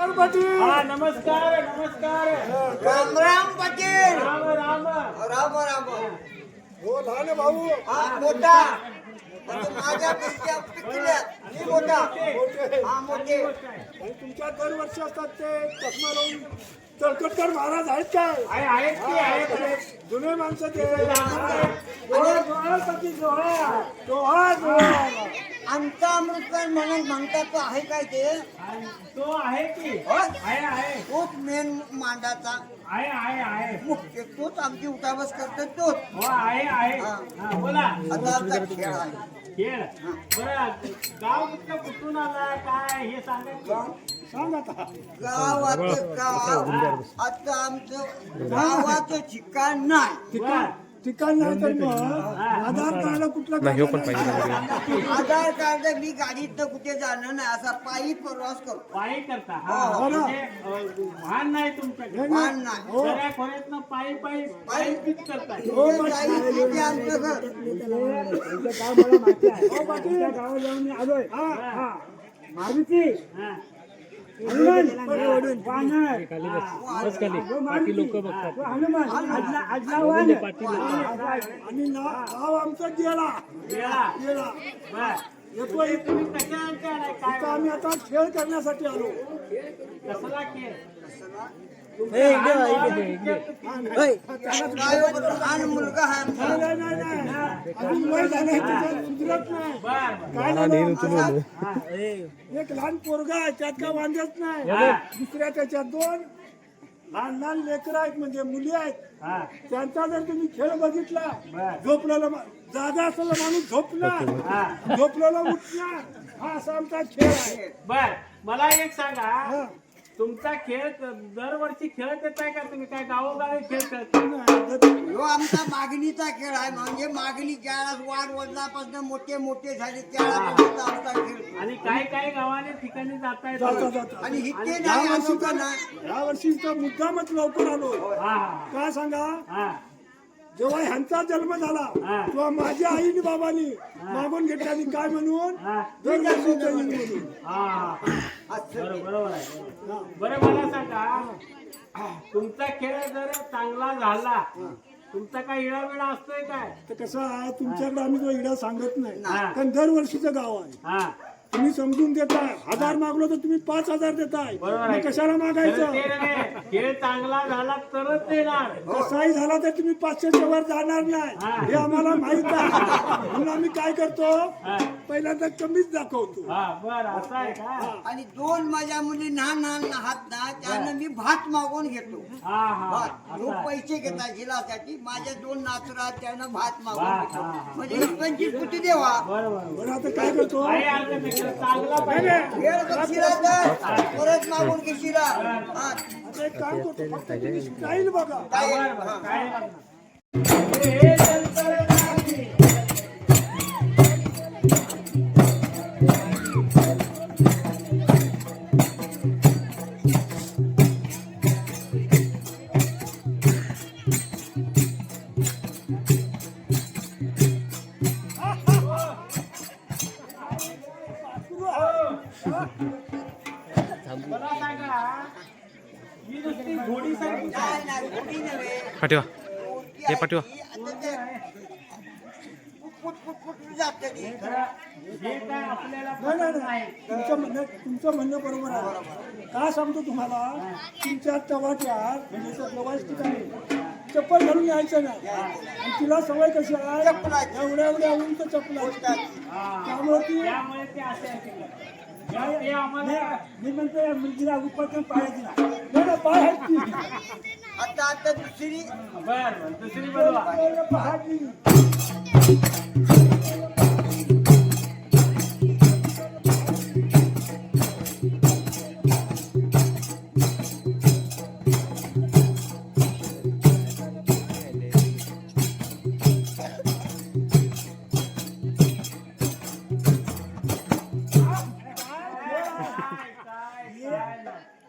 हा नमस्कार नमस्कार. राम राम पाटील. राम राम. राम राम. हो लहान भाऊ हा मोठा म्हणजे माझ्या पेक्षा पिकल्या मी मोठा. हा मोठे. आणि तुमच्या दरवर्षी असतात ते चष्मा लावून तळकटकर महाराज आहेत काय? आहेत की आहेत. जुने माणसं ते आमचा अमृतकर म्हणून म्हणतात तो आहे काय ते? तो आहे की हो? आहे आहे तोच मेन मांडाचा आहे आहे आहे. मुख्य तोच आमची उठाबस करतो तोच. हो आहे आहे. हा. हा, बोला. आता आमचा खेळ आहे. खेळ बरं. गाव कुठलं कुठून आला काय हे सांगा की. सांग आता. गावाचं गाव आता आमचं गावाचं ठिकाण नाही. बरं. ठिकाण नाही तर मग आधार कार्ड कुठलं नाही, हो पण पाहिजे. आधार कार्ड मी गाडीत कुठे जाणं नाही असा पायी प्रवास करतो. पायी करता. हो, हा हो. म्हणजे वाहन नाही तुमच्याकडे. मान नाही. सगळ्या खोऱ्यातनं पायी पायी पायी पीक करताय. हो ते जाईल तिथे आमचं घर. गाव मला माहिती आहे. हो पाटील गावात जाऊन मी आलोय. हा मारुती हा. हनुमान वानर पाटी लोक बघतात. हनुमान आजला वानर आणि गाव आमचं गेला गेला. गेला बरं. येतो इथं तुम्ही कशाचे आलाय काय आम्ही आता खेळ करण्यासाठी आलो. कसला खेळ. लहान मुलगा आहे आमचा. नाही नाही नाही अजून वय झालंय त्याच्यात सुधरत नाही. बर बर. काय झालं एक लहान पोरगा आहे त्यात काय वांद्याच नाही. दुसऱ्या त्याच्यात दोन लहान लहान लेकरं आहेत म्हणजे मुली आहेत. हा त्यांचा जर तुम्ही खेळ बघितला बर. झोपलेला जागा असलेला माणूस झोपणार हा झोपलेला उठणार हा असा आमचा खेळ आहे. बर. मला एक सांगा हा. तुमचा खेळ दरवर्षी खेळत येताय का तुम्ही काय गावोगावी खेळ खेळता. ह्यो आमचा मागणीचा खेळ आहे म्हणजे मागणी ज्यावेळेस वाढ वडिलापासून मोठे मोठे झाले त्यावेळेस आमचा खेळ. आणि काही काही गावाने ठिकाणी जाता जाता येतं. जाता आणि इतके या नाही वर्षी असं नाही. या वर्षीचा मुद्दामच लवकर आलो. हा काय सांगा हा जेव्हा ह्यांचा जन्म झाला हा. तेव्हा माझ्या आईने बाबांनी मागून घेतल्याने काय म्हणून हा दरवर्षीचं येईल म्हणून. हा. असं बरोबर बरोबर आहे. बरं मला सांगा तुमचा खेळ जर चांगला झाला तुमचा काय इडाबिडा असतोय काय. तर कसं आहे तुमच्याकडे आम्ही तो इडा सांगत नाही हा. कारण दरवर्षीचं गाव आहे. हा तुम्ही समजून देताय 1000 मागलो तर तुम्ही 5000 देताय. बरोबर मग आहे. कशाला तर मागायचं. ते नव्हे, खेळ चांगला झाला तरच देणार. कसाही झाला तर तुम्ही 500च्या वर जाणार नाही हा. हे आम्हाला माहित आहे. म्हणून आम्ही काय करतो हा पहिल्यांदा कमीच दाखवतो. हा बर असं आहे का. आणि दोन माझ्या मुली लहान लहान आहात ना त्यानं मी भात मागून घेतो. हा हा भात असं लोक आहे. पैसे घेतात जिलासाठी माझ्या दोन नाचरात त्यानं भात मागून भात, घेतो. हा, हा. म्हणजे 25 कुठे देवा. बरोबर बरं आता काय करतो काही अर्थ नाही. खेळ चांगला पाहिजे. वेळ बघशीला तर परत मागून घेशीला. हा, आता एक काम करतो फक्त तुम्ही स्टाईल बघा. काय? बरं, बरं. हा. काय लागणार? हे जंतर नाही. मला सांगा ही नुसती घोडीसारखी नाही, नाही, घोडी नव्हे. पाठीवा घोडी हे आहे पाठवा. ती. आता ते फुट जाते ती. हे काय आपल्याला नाही नाही पसंत नाही नाही. तुमचं म्हणणं बरोबर आहे. काय सांगतो तुम्हाला तुमच्या टवाट्यात म्हणजे प्रवास ठिकाणी चप्पल घालून यायचं नाही. आणि तिला सवय कशी आहे चपलाची. एवढ्या एवढ्या उंच चपला हा. त्यामुळे ती त्यामुळे ते असे असतील. ते आम्हाला मी म्हणतो या मुलगीला उपक्रम पाहायची नाही पाय आहेत की. आता दुसरी बर दुसरी बरोबर. पाहायची.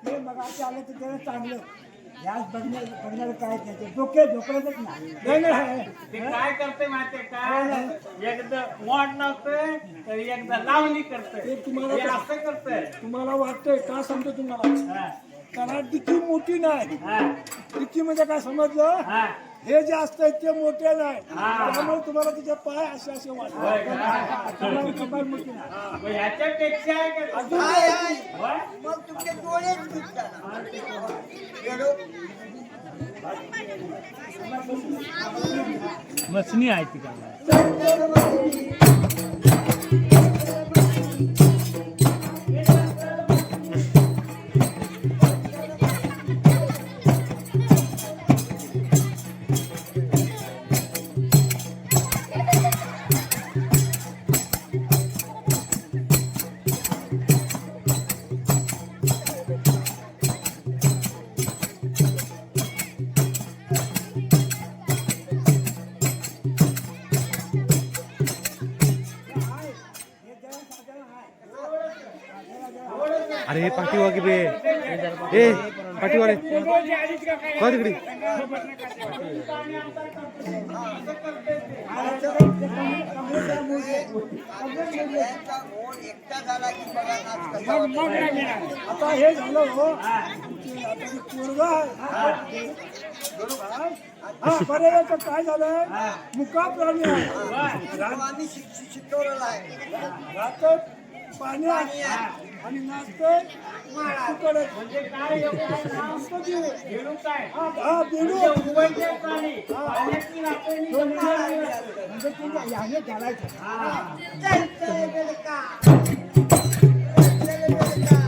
हे मगाशी आलं तर त्याला चांगलं याच बघण्याचं काय नाही ते झोपडतच नाही. ते काय करते माहितीये का, एकदा मोड नव्हते तर एकदा लावणी करते, ते तुम्हाला असं करते. तुम्हाला वाटतंय का सांगतो तुम्हाला, हा, कारण डिक्की मोठी नाही. हा, डिक्की म्हणजे काय समजलं, हा. हे जे असतं ते मोठे नाही, हा. त्यामुळे तुम्हाला तिचे पाय असे असे होय वाटतात. का? कपाळ मोठी नाही. मग ह्याच्यापेक्षा आहे का? अजून आहे, आहे. होय? मग तुमचे डोळेच दिसतात. बेडूक. मसनी आहे ती का? अरे हे पाठीवागे बे ए पाठीवाले का तिकडे यांचा घोड एकटा झाला की बघा नाच कसा होतो. आता हे झालं हो, आता ते पोरगं आहे. हा बरं आता काय झालंय, मुका प्राणी आहे. आम्ही शिकवलेला आहे. राहतं पाणी आहे आणि नाचतंय तुकडे. म्हणजे काय एवढं नाव? बेडूक काय? हा बेडू म्हणजे उभयते प्राणी. पाण्याची राखणी करणारे असते. म्हणजे तुझ्या याने घालायचं. हा. चल, चल, बेडका. चल, बेडका.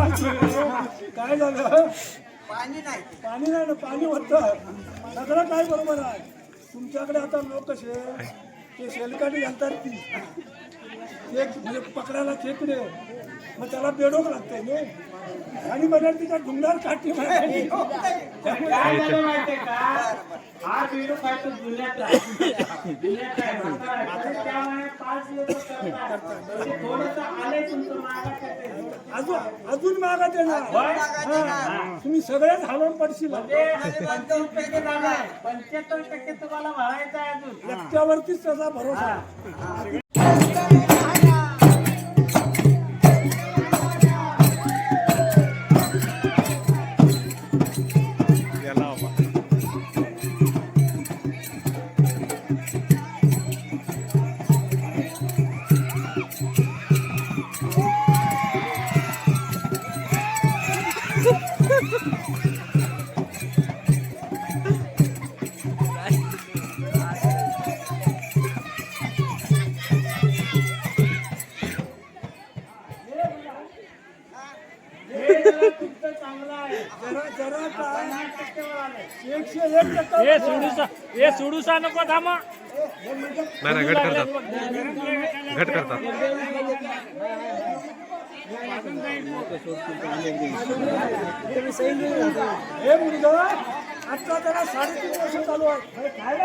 काय झालं, पाणी नाही. पाणी नाही ना, पाणी होतं सगळं काय बरोबर आहे. तुमच्याकडे आता लोक कसे ते शेलकाठी घालतात ती एक म्हणजे पकडायला खेकडे, मग त्याला बेडोक लागतंय ना, आणि बघा तिच्या ढुंगार काठी मारायची. काय झालं माहितीये का, हा बेडूक आहे तो जुन्याचा आहे. जुन्याचा आहे, म्हातारा आहे. पण त्यामुळे 5 लोक करतात. म्हणजे थोडंसं आलंय तुमचं मागाचं. अजून मागात येणार. हा. तुम्ही सगळेच हलवून पडशील. म्हणजे 75% जागा आहे. 75% तुम्हाला भरायचं आहे अजून. एकट्यावरतीच त्याचा भरोसा आहे. हे जरा तुमचं चांगलं आहे. जरा काय 50% वर आलंय. 101% ए सोडूसा ए सोडूसा नको थांबा नाही नाही घट करतात घट करतात हे मुलगा आता त्याला 3.5 वर्ष चालू आहे. काय